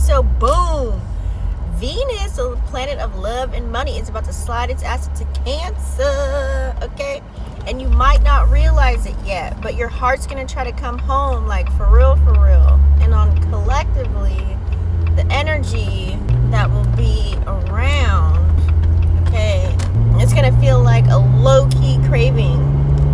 So boom, Venus, the planet of love and money, is about to slide its ass into Cancer, okay? And you might not realize it yet, but your heart's gonna try to come home, like for real. And on collectively, the energy that will be around, okay, it's gonna feel like a low-key craving,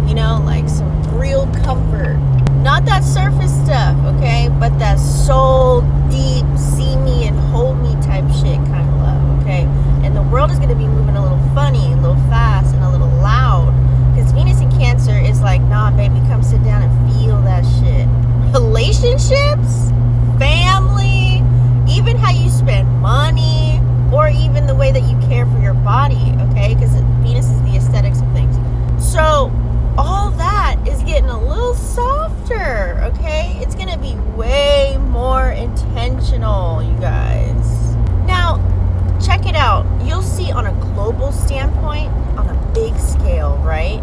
you know, like some real comfort. Not that surface stuff, okay, but that soul deep, see me and hold me type shit kind of love, okay? And the world is gonna be moving a little funny, a little fast, and a little loud. Because Venus in Cancer is like, nah, baby, come sit down and feel that shit. Relationships, family, even how you spend money, or even the way that you care for your body, okay? Because Venus is the aesthetics of things. So all that is getting a little softer, okay? It's going to be way more intentional, you guys. Now, check it out. You'll see on a global standpoint, on a big scale, right?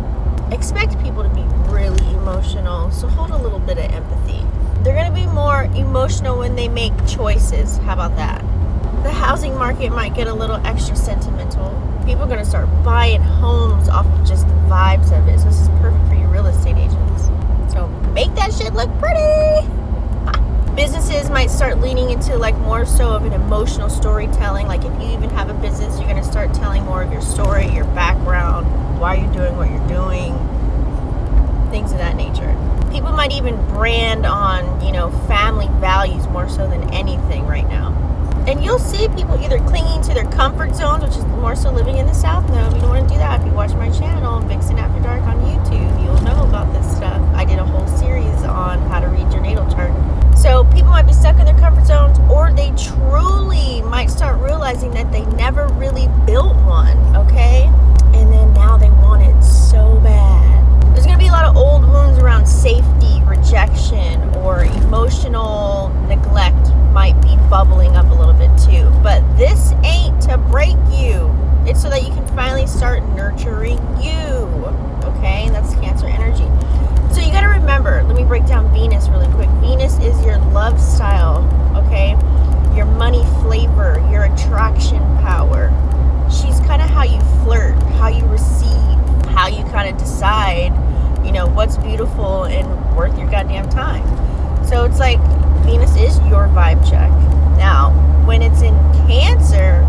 Expect people to be really emotional, so hold a little bit of empathy. They're going to be more emotional when they make choices. How about that? The housing market might get a little extra sentimental. People are going to start buying homes off of just the vibes of it. So this is perfect for you real estate agents. So make that shit look pretty. Businesses might start leaning into like more so of an emotional storytelling. Like if you even have a business, you're going to start telling more of your story, your background, why you're doing what you're doing, things of that nature. People might even brand on, you know, family values more so than anything right now. And you'll see people either clinging to their comfort zones, which is more so living in the South Node. You don't want to do that. If you watch my channel, Vixen After Dark on YouTube, you'll know about this stuff. I did a whole series on how to read your natal chart. So people might be stuck in their comfort zones, or they truly might start realizing that they never really built one, okay? And then now they want it so bad. There's going to be a lot of old wounds around safety, rejection, or emotional neglect might be bubbling up a little bit too. But this ain't to break you. It's so that you can finally start nurturing you. Okay? That's Cancer energy. So you got to remember, let me break down Venus really quick. Venus is your love style, okay? Your money flavor, your attraction power. She's kind of how you flirt, how you receive, how you kind of decide, you know, what's beautiful and worth your goddamn time. So it's like Venus is your vibe check. Now, when it's in Cancer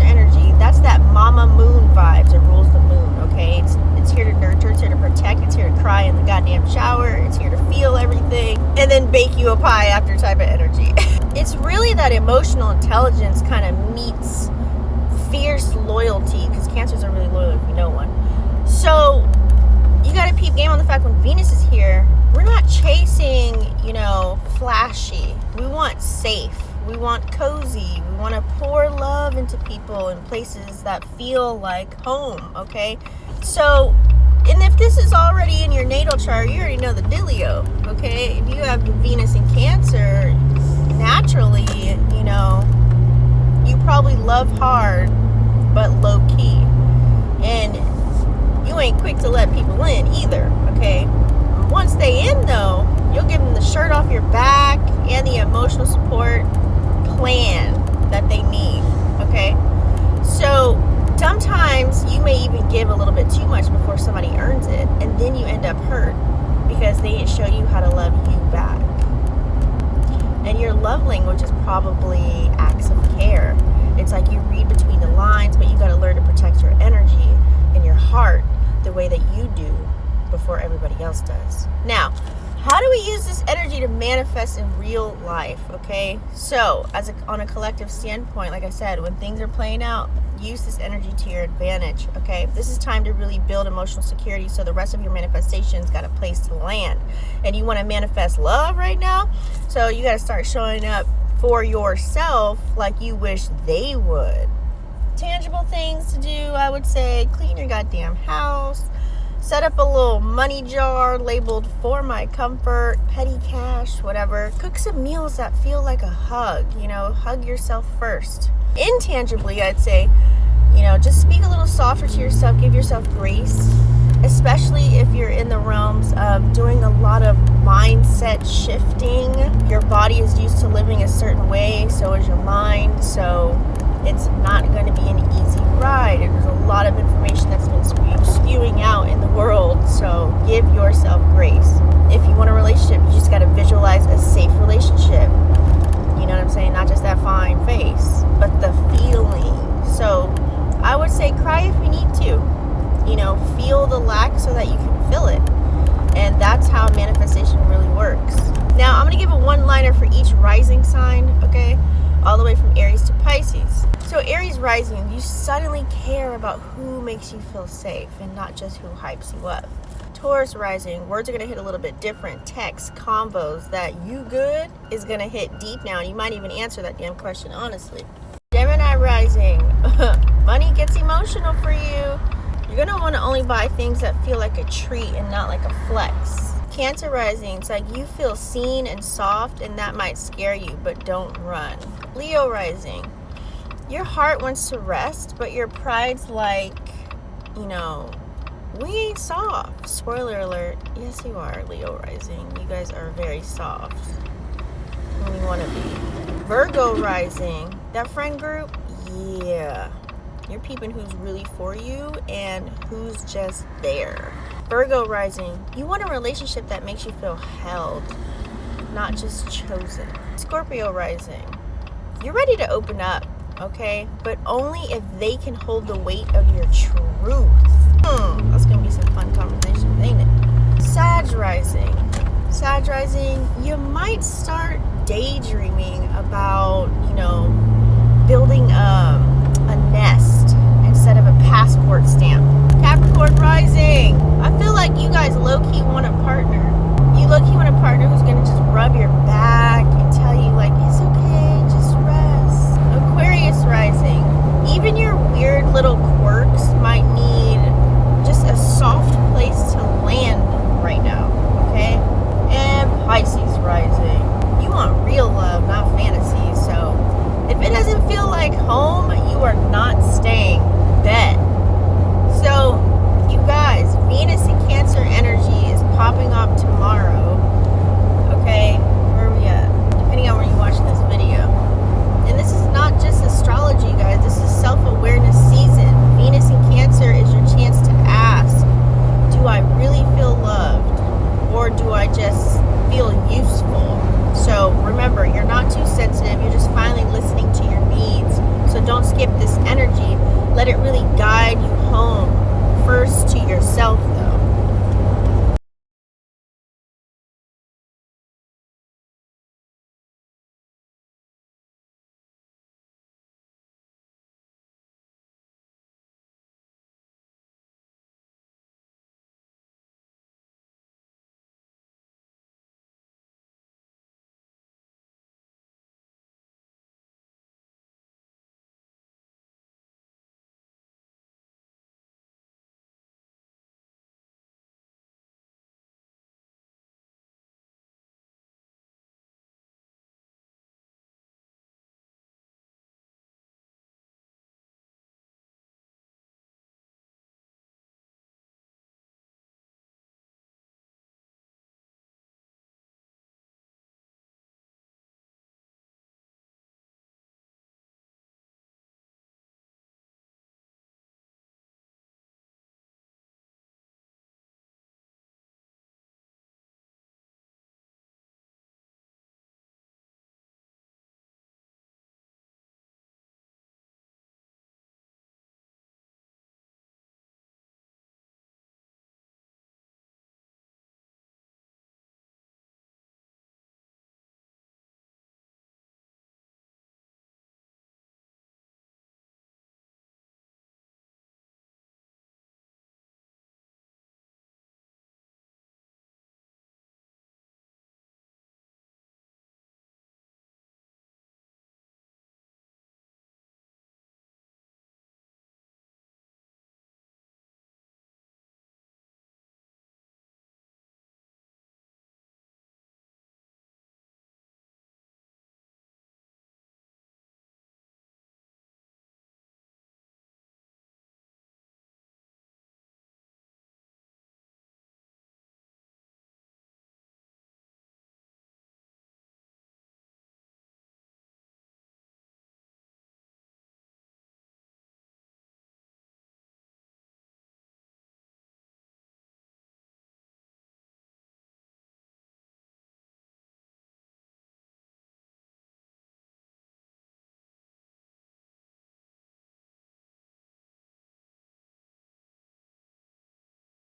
energy, that's that mama moon vibes that rules the moon, okay? It's here to nurture, it's here to protect, it's here to cry in the goddamn shower, it's here to feel everything, and then bake you a pie after type of energy. It's really that emotional intelligence kind of meets fierce loyalty, because Cancers are really loyal if you know one. So you got to peep game on the fact when Venus is here, we're not chasing, you know, flashy. We want safe. We want cozy. We want to pour love into people in places that feel like home, okay? So, and if this is already in your natal chart, you already know the dealio, okay? If you have Venus in Cancer, naturally, you know, you probably love hard, but low key. And you ain't quick to let people in either, okay? Once they in though, you'll give them the shirt off your back and the emotional support plan that they need, okay? So sometimes you may even give a little bit too much before somebody earns it, and then you end up hurt because they didn't show you how to love you back. And your love language is probably acts of care. It's like you read between the lines, but you got to learn to protect your energy and your heart the way that you do before everybody else does. Now, how do we use this energy to manifest in real life, okay? So, on a collective standpoint, like I said, when things are playing out, use this energy to your advantage, okay? This is time to really build emotional security so the rest of your manifestations got a place to land. And you want to manifest love right now? So you got to start showing up for yourself like you wish they would. Tangible things to do, I would say, clean your goddamn house. Set up a little money jar labeled for my comfort, petty cash, whatever. Cook some meals that feel like a hug, you know, hug yourself first. Intangibly, I'd say, you know, just speak a little softer to yourself, give yourself grace, especially if you're in the realms of doing a lot of mindset shifting. Your body is used to living a certain certain way, so is your mind, so it's not going to be an easy ride, and there's a lot of information that's been spewing out in the world, so give yourself grace. If you want a relationship, you just got to visualize a safe relationship. You know what I'm saying? Not just that fine face, but the feeling. So I would say cry if you need to. You know, feel the lack so that you can fill it. And that's how manifestation really works. Now, I'm going to give a one-liner for each rising sign, okay? All the way from Aries to Pisces. So Aries rising, you suddenly care about who makes you feel safe and not just who hypes you up. Taurus rising, words are going to hit a little bit different. Text, convos, that you good is going to hit deep now. And you might even answer that damn question honestly. Gemini rising, money gets emotional for you. You're going to want to only buy things that feel like a treat and not like a flex. Cancer rising, it's like you feel seen and soft, and that might scare you, but don't run. Leo rising, your heart wants to rest, but your pride's like, you know, we ain't soft. Spoiler alert, yes you are, Leo rising. You guys are very soft when you want to be. Virgo rising, that friend group, yeah. You're peeping who's really for you and who's just there. Virgo rising, you want a relationship that makes you feel held, not just chosen. Scorpio rising, you're ready to open up, okay? But only if they can hold the weight of your truth. That's gonna be some fun conversation, ain't it? Sag rising. Sag rising, you might start daydreaming about, you know, building a nest instead of a passport stamp. Capricorn rising, I feel like you guys low-key want a partner. You low-key want a partner who's gonna just rub your back